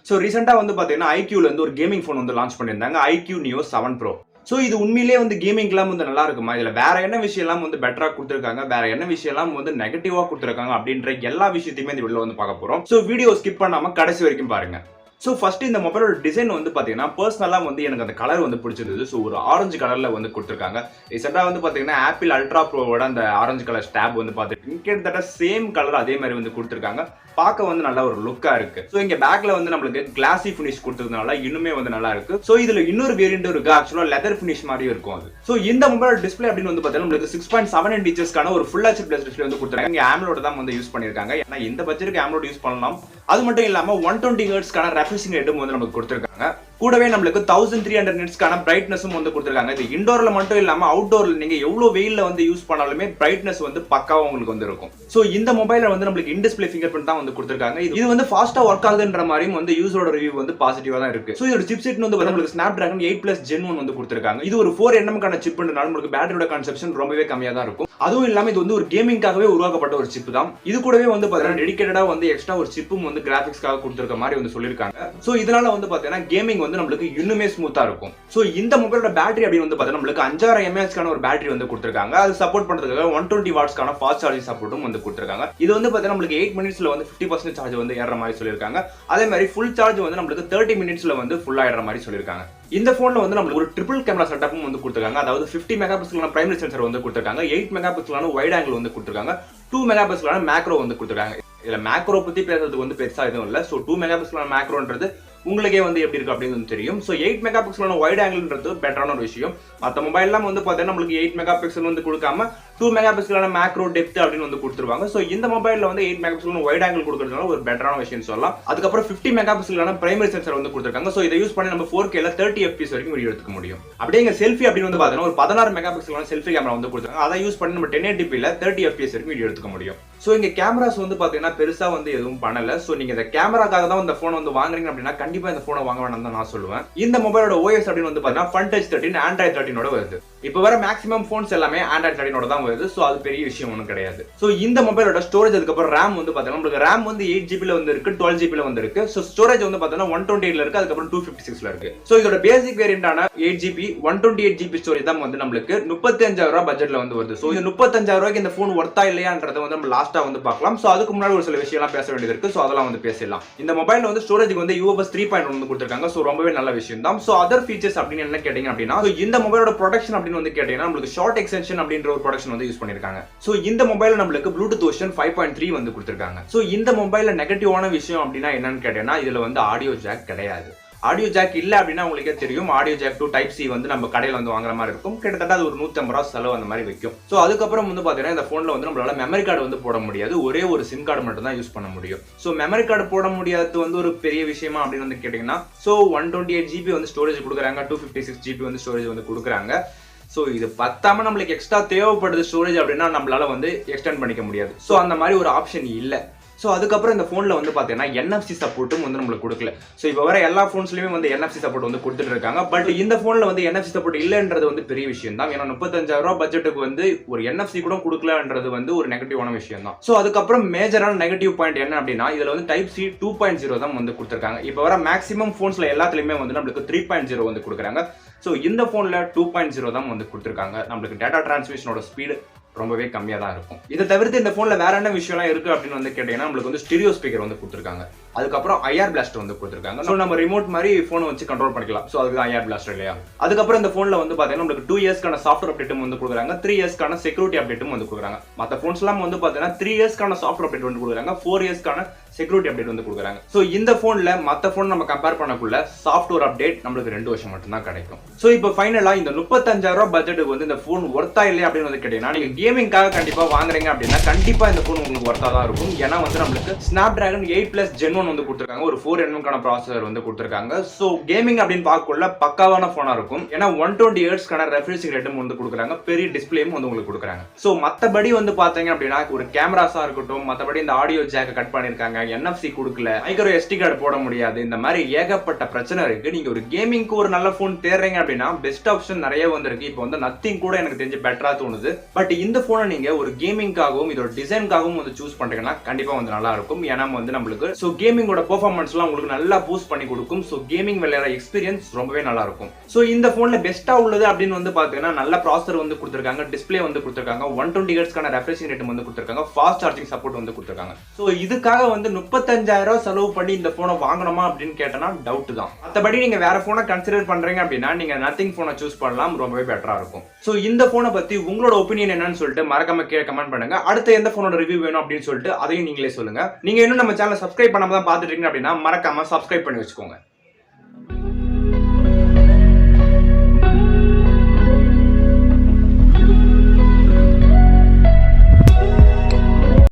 So ரீசெண்டாக வந்து பார்த்தீங்கன்னா ஐக்யூல இருந்து ஒரு கேமிங் ஃபோன் வந்து லான்ச் பண்ணியிருந்தாங்க, IQOO NEO 7 Pro. ஸோ இது உண்மையிலேயே வந்து கேமிங்லாம் வந்து நல்லா இருக்குமா, இதில் வேற என்ன விஷயம்லாம் வந்து பெட்டராக கொடுத்துருக்காங்க, வேற என்ன விஷயம்லாம் வந்து நெகட்டிவாக கொடுத்துருக்காங்க அப்படின்ற எல்லா விஷயத்தையுமே இந்த வீடியோவில் வந்து பார்க்க போகிறோம். ஸோ வீடியோ ஸ்கிப் பண்ணாமல் கடைசி வரைக்கும் பாருங்க. ஸோ ஃபர்ஸ்ட் இந்த மொபைலோட டிசைன் வந்து பார்த்தீங்கன்னா பர்சனலாக வந்து எனக்கு அந்த கலர் வந்து பிடிச்சிருந்தது. ஸோ ஒரு ஆரஞ்சு கலரில் வந்து கொடுத்துருக்காங்க. ரீசெண்டாக வந்து பார்த்தீங்கன்னா ஆப்பிள் அல்ட்ரா ப்ரோவோட அந்த ஆரஞ்சு கலர் ஸ்டாப் வந்து பார்த்துட்டு கிட்டத்தட்ட சேம் கலர் அதே மாதிரி வந்து கொடுத்துருக்காங்க. பார்க்க வந்து நல்ல ஒரு லுக்கா இருக்கு. ஸோ இங்க பேக்ல வந்து நம்மளுக்கு கிளாசி ஃபினிஷ் கொடுத்ததுனால இன்னுமே வந்து நல்லா இருக்கு. ஸோ இதுல இன்னொரு வேரியன்ட் இருக்கு, ஆக்சுவலா லெதர் ஃபினிஷ் மாதிரியும் இருக்கும் அது. ஸோ இந்த மொபைல் டிஸ்பிளே அப்படின்னு வந்து பார்த்தீங்கன்னா நம்மளுக்கு 6.7 இன்ச்சஸ்க்கான ஒரு ஃபுல் ஹெச்டி பிளஸ் டிஸ்பிளே வந்து கொடுத்துருக்காங்க. இங்க AMOLED தான் வந்து யூஸ் பண்ணிருக்காங்க. ஏன்னா இந்த பட்ஜெட்டுக்கு AMOLED யூஸ் பண்ணலாம். அது மட்டும் இல்லாம 120 ஹெர்ட்ஸ்க்கான ரெஃப்ரெஷிங் ரேட்டும் வந்து நமக்கு கொடுத்துருக்காங்க. கூடவே நம்மளுக்கு 1300 நிட்ஸ்க்கான பிரைட்னஸும் வந்து கொடுத்துருக்காங்க. இது இன்டோர்ல மட்டும் இல்லாம அவுட்டோர்ல நீங்க எவ்வளவு வெயில்ல வந்து யூஸ் பண்ணாலுமே பிரைட்னஸ் வந்து பக்காவா உங்களுக்கு வந்து இருக்கும். ஸோ இந்த மொபைல வந்து நம்மளுக்கு இன் டிஸ்பிளே ஃபிங்கர் பிரிண்ட் தான் வந்து கொடுத்துருக்காங்க. இது வந்து ஃபாஸ்டா ஒர்க் ஆகுதுன்ற மாதிரியும் வந்து யூசரோட ரிவ்யூ வந்து பாசிட்டிவா தான் இருக்கு. ஸோ இதோட சிப்செட் வந்து நம்மளுக்கு Snapdragon 8+ Gen 1 வந்து கொடுத்துருக்காங்க. இது ஒரு 4nm கான சிப்ன்றனால நம்மளுக்கு பேட்டரியோட கன்சப்ஷன் ரொம்பவே கம்மியா தான் இருக்கும். அதுவும் இல்லாம இது வந்து ஒரு கேமிங்காகவே உருவாக்கப்பட்ட ஒரு சிப் தான். இது கூடவே வந்து பாத்தீங்கன்னா டெடிகேட்டடா வந்து எக்ஸ்ட்ரா ஒரு சிப்பும் வந்து கிராபிக்ஸ்க்காக கொடுத்துருக்க மாதிரி வந்து சொல்லிருக்காங்க. ஸோ இதனால வந்து பாத்தீங்கன்னா கேமிங் வந்து நம்மளுக்கு இன்னுமே ஸ்மூத்தா இருக்கும். சோ இந்த மொபைலோட பேட்டரி அப்படி வந்து பார்த்தா நம்மளுக்கு 5000 mAh கான ஒரு பேட்டரி வந்து கொடுத்திருக்காங்க. அது சப்போர்ட் பண்றதுக்காக 120 வாட்ஸ் கான ஃபாஸ்ட் சார்ஜிங் சப்போர்ட்டும் வந்து கொடுத்திருக்காங்க. இது வந்து பார்த்தா நம்மளுக்கு 8 மினிட்ஸ்ல வந்து 50% சார்ஜ் வந்து ஏற மாதிரி சொல்லிருக்காங்க. அதே மாதிரி ஃபுல் சார்ஜ் வந்து நம்மளுக்கு 30 மினிட்ஸ்ல வந்து ஃபுல் ஆயிடுற மாதிரி சொல்லிருக்காங்க. இந்த போன்ல வந்து நம்மளுக்கு ஒரு ட்ரிபிள் கேமரா செட்டப்பும் வந்து கொடுத்திருக்காங்க. அதாவது 50 மெகாபிக்சலான பிரைமரி சென்சார் வந்து கொடுத்திருக்காங்க, 8 மெகாபிக்சலான வைட் ஆங்கிள் வந்து கொடுத்திருக்காங்க, 2 மெகாபிக்சலான மேக்ரோ வந்து கொடுத்திருக்காங்க. இதுல மேக்ரோ பத்தி பேசுறதுக்கு வந்து பெருசா எதுவும் இல்ல. சோ 2 மெகாபிக்சலான மேக்ரோன்றது உங்களுக்கே வந்து எப்படி இருக்கு அப்படின்னு தெரியும். ஸோ 8 மெகாபிக்சலான வைட் ஆங்கிள்ன்றது பெட்டரான ஒரு விஷயம். மற்ற மொபைல்லாம் வந்து பார்த்தீங்கன்னா நம்மளுக்கு 8 மெகாபிக்சல் வந்து கொடுக்காம 2 மெகாபிக்சலான மேக்ரோ டெப்த் அப்படின்னு வந்து கொடுத்துருவாங்க. ஸோ இந்த மொபைலில் வந்து 8 மெகாபிக்சலான வைட் ஆங்கிள் கொடுக்கறதுனால ஒரு பெட்டரான விஷயம் சொல்லலாம். அதுக்கப்புறம் 50 மெகாபிக்சலான பிரைமரி சென்சார் வந்து கொடுத்துருக்காங்க. ஸோ இதை யூஸ் பண்ணி நம்ம 4Kல 30 FPS வரைக்கும் வீடியோ எடுத்துக்க முடியும். அப்படியே இங்க செல்ஃபி அப்படின்னு வந்து பார்த்தீங்கன்னா ஒரு 16 மெகாபிக்சலான செல்ஃபி கேமரா வந்து கொடுத்துருக்காங்க. அதை யூஸ் பண்ணி நம்ம 1080pல 30 FPS வரைக்கும் வீடியோ எடுத்துக்க முடியும். ஸோ இங்க கேமராஸ் வந்து பார்த்தீங்கன்னா பெருசா வந்து எதுவும் பண்ணல. ஸோ நீங்க இந்த கேமராக்காக தான் இந்த போன் வந்து வாங்குறீங்க அப்படின்னா கண்டிப்பா இந்த போனை வாங்க வேணாம் தான் நான் சொல்லுவேன். இந்த மொபைலோட OS அப்படின்னு வந்து பார்த்தீங்கன்னா FunTouch 13 Android 13 வருது. இப்போ வர மேக்ஸிமம் போன்ஸ் எல்லாமே Android 13 தான் வருது. ஸோ அது பெரிய விஷயம் ஒன்றும் கிடையாது. ஸோ இந்த மொபைலோட ஸ்டோரேஜ் அதுக்கப்புறம் ரேம் வந்து பார்த்தீங்கன்னா உங்களுக்கு ரேம் வந்து 8GB வந்து இருக்கு, 12GB வந்து இருக்கு. ஸோ ஸ்டோரேஜ் வந்து பார்த்தீங்கன்னா 128 இருக்கு, அதுக்கப்புறம் 256 இருக்கு. ஸோ இதோட பேசிக் வேரியண்டான 8GB 128GB ஸ்டோரேஜ் தான் வந்து நம்மளுக்கு 35,000 பட்ஜெட்ல வந்து வருது. ஸோ இந்த 35,000 இந்த போன் ஒர்த்தா இல்லையான்றதை வந்து நம்ம லாஸ்டா வந்து பார்க்கலாம். ஸோ அதுக்கு முன்னாடி ஒரு சில விஷயம்லாம் பேச வேண்டியது இருக்கு. ஸோ அதெல்லாம் வந்து பேசலாம். இந்த மொபைல் வந்து ஸ்டோரேஜ்க்கு வந்து UFS 3.1 வந்து கொடுத்துருக்காங்க. ஸோ ரொம்பவே நல்ல விஷயம் தான். ஸோ அதர் ஃபீச்சர்ஸ் அப்படின்னு என்ன கேட்டீங்க அப்படின்னா இந்த மொபைலோட ப்ரொடக்ஷன் அப்படின்னு வந்து கேட்டீங்கன்னா நம்மளுக்கு ஷார்ட் எக்ஸ்டென்ஷன் அப்படின்ற ஒரு ப்ரொடக்ஷன் வந்து யூஸ் பண்ணிருக்காங்க. ஸோ இந்த மொபைல் நம்மளுக்கு ப்ளூடூத் வெர்ஷன் 5.3 வந்து கொடுத்துருக்காங்க. ஸோ இந்த மொபைல்ல நெகட்டிவான விஷயம் அப்படின்னா என்னன்னு கேட்டீங்கன்னா இதுல வந்து ஆடியோ ஜாக் கிடையாது. ஆடியோ ஜாக் இல்ல அப்படின்னா உங்களுக்கே தெரியும், audio jack to type C வந்து நம்ம கடையில் வந்து வாங்குற மாதிரி இருக்கும். கிட்டத்தட்ட அது ஒரு 150 ரூபா செலவு அந்த மாதிரி வைக்கும். ஸோ அதுக்கப்புறம் வந்து பாத்தீங்கன்னா இந்த போன்ல வந்து நம்மளால மெமரி கார்டு வந்து போட முடியாது, ஒரே ஒரு சிம் கார்டு மட்டும் தான் யூஸ் பண்ண முடியும். ஸோ மெமரி கார்டு போட முடியாது வந்து ஒரு பெரிய விஷயமா அப்படின்னு வந்து கேட்டீங்கன்னா ஸோ 128GB வந்து ஸ்டோரேஜ் கொடுக்குறாங்க, 256GB வந்து ஸ்டோரேஜ் வந்து கொடுக்குறாங்க. ஸோ இது பத்தாம நம்மளுக்கு எக்ஸ்ட்ரா தேவைப்படுது ஸ்டோரேஜ் அப்படின்னா நம்மளால வந்து எக்ஸ்டெண்ட் பண்ணிக்க முடியாது. ஸோ அந்த மாதிரி ஒரு ஆப்ஷன் இல்லை. ஸோ அதுக்கப்புறம் இந்த ஃபோனில் வந்து பார்த்தீங்கன்னா NFC சப்போர்ட்டும் வந்து நம்மளுக்கு கொடுக்கல. ஸோ இப்போ வர எல்லா ஃபோன்ஸ்லையுமே வந்து NFC சப்போர்ட் வந்து கொடுத்துட்டு இருக்காங்க. பட் இந்த ஃபோனில் வந்து NFC சப்போர்ட் இல்லைன்றது வந்து பெரிய விஷயம் தான். ஏன்னா 35,000 பட்ஜெட்டுக்கு வந்து ஒரு NFC கூட கொடுக்கலன்றது வந்து ஒரு நெகட்டிவான விஷயம் தான். ஸோ அதுக்கப்புறம் மேஜரான நெகட்டிவ் பாயிண்ட் என்ன அப்படின்னா இதில் வந்து டைப் சி 2.0 தான் வந்து கொடுத்துருக்காங்க. இப்போ வர மேக்ஸிமம் ஃபோன்ஸ்ல எல்லாத்துலையுமே வந்து நம்மளுக்கு 3.0 வந்து கொடுக்குறாங்க. ஸோ இந்த ஃபோனில் 2.0 தான் வந்து கொடுத்துருக்காங்க. நம்மளுக்கு டேட்டா டிரான்ஸ்மிஷனோட ஸ்பீடு ரொம்பவே கம்மியா தான் இருக்கும். இதை தவிர்த்து இந்த போன்ல வேற என்ன விஷயம்லாம் இருக்கு அப்படின்னு வந்து கேட்டீங்கன்னா நம்மளுக்கு வந்து ஸ்டீரியோ ஸ்பீக்கர் வந்து கொடுத்துருக்காங்க. அதுக்கப்புறம் IR பிளாஸ்டர் வந்து கொடுத்துருக்காங்க. ஸோ நம்ம ரிமோட் மாதிரி போனை வச்சு கண்ட்ரோல் பண்ணிக்கலாம். ஸோ அதுக்கு IR பிளாஸ்டர் இல்லையா. அதுக்கப்புறம் இந்த போன்ல வந்து பாத்தீங்கன்னா நம்மளுக்கு 2 இயர்ஸ்க்கான சாஃப்ட்வேர் அப்டேட்டும் வந்து கொடுக்குறாங்க, 3 இயர்ஸ்க்கான செக்யூரிட்டி அப்டேட்டும் வந்து கொடுக்குறாங்க. மற்ற போன்ஸ் எல்லாம் வந்து பாத்தீங்கன்னா 3 இயர்ஸ்க்கான சாஃப்ட்வேர் அப்டேட் வந்து கொடுக்குறாங்க, 4 இயர்ஸ்க்கான செக்யூரிட்டி அப்டேட் வந்து கொடுக்குறாங்க. ஸோ இந்த போன்ல மற்ற போன் நம்ம கம்பேர் பண்ணக்குள்ள சாஃப்ட்வேர் அப்டேட் நம்மளுக்கு 2 வருஷம் மட்டும் தான் கிடைக்கும். ஸோ இப்போ ஃபைனலா இந்த 35,000 பட்ஜெட்டுக்கு வந்து இந்த போன் ஒர்த்தா இல்லையா அப்படின்னு வந்து கேட்டீங்கன்னா நீங்க கேமிங்காக கண்டிப்பா வாங்குறீங்க அப்படின்னா கண்டிப்பா இந்த போன் உங்களுக்கு ஒர்த்தா தான் இருக்கும். ஏன்னா வந்து நம்மளுக்கு Snapdragon 8+ Gen 1 வந்து கொடுத்துருக்காங்க, ஒரு 4nm கான ப்ராசஸர் வந்து கொடுத்துருக்காங்க. ஸோ கேமிங் அப்படின்னு பார்க்கக்குள்ள பக்காவான போனா இருக்கும். ஏன்னா 120 Hz கான ரெஃப்ரெஷிங் ரேட்டும் வந்து கொடுக்குறாங்க, பெரிய டிஸ்பிளேயும் வந்து உங்களுக்கு கொடுக்குறாங்க. ஸோ மற்றபடி வந்து பாத்தீங்க அப்படின்னா ஒரு கேமராஸா இருக்கட்டும், மற்றபடி இந்த ஆடியோ ஜாக் கட் பண்ணிருக்காங்க, NFC கொடுக்கல, மைக்ரோ SD கார்டு போட முடியாது, இந்த மாதிரி ஏகப்பட்ட பிரச்சனை இருக்கு. நீங்க ஒரு கேமிங்க்கு ஒரு நல்ல போன் தேடுறீங்க அப்படின்னா பெஸ்ட் ஆப்ஷன் நிறைய வந்திருக்கு. இப்போ வந்து நத்திங் கூட எனக்கு தெரிஞ்சு பெட்டரா தோணுது. பட் இந்த போனை நீங்க ஒரு கேமிங்காகவும் இதோட டிசைனுக்காகவும் வந்து சூஸ் பண்றீங்கன்னா கண்டிப்பா வந்து நல்லா இருக்கும். ஏன்னா வந்து நம்மளுக்கு ஸோ கேமிங் கேமிங்கோட பெர்ஃபார்மன்ஸ்லாம் உங்களுக்கு நல்லா பூஸ்ட் பண்ணி கொடுக்கும். ஸோ கேமிங் விளையாட எக்ஸ்பீரியன்ஸ் ரொம்பவே நல்லா இருக்கும். ஸோ இந்த போன்ல பெஸ்டா உள்ளது அப்படின்னு வந்து பாத்தீங்கன்னா நல்ல ப்ராசஸர் வந்து கொடுத்துருக்காங்க, டிஸ்பிளே வந்து கொடுத்துருக்காங்க, 120 ஹெர்ட்ஸ்க்கான ரெஃப்ரெஷிங் ரேட் வந்து கொடுத்துருக்காங்க, ஃபாஸ்ட் சார்ஜிங் சப்போர்ட் வந்து கொடுத்துருக்காங்க. ஸோ இதுக்காக வந்து 35,000 செலவு பண்ணி இந்த போனை வாங்கணுமா அப்படின்னு கேட்டனா டவுட் தான். மற்றபடி நீங்க வேற போனை கன்சிடர் பண்றீங்க அப்படின்னா நீங்க நத்திங் போனை சூஸ் பண்ணலாம், ரொம்பவே பெட்டரா இருக்கும். ஸோ இந்த போனை பத்தி உங்களோட ஒப்பீனியன் என்னன்னு சொல்லிட்டு மறக்காம கீழே கமெண்ட் பண்ணுங்க. அடுத்த எந்த போனோட ரிவ்யூ வேணும் அப்படின்னு சொல்லிட்டு அதையும் நீங்களே சொல்லுங்க. நீங்க இன்னும் நம்ம சேனலை சப்ஸ்கிரைப் பண்ணாம தான் பாத்துட்டு இருக்கீங்க அப்படின்னா மறக்காம சப்ஸ்கிரைப் பண்ணி வச்சுக்கோங்க.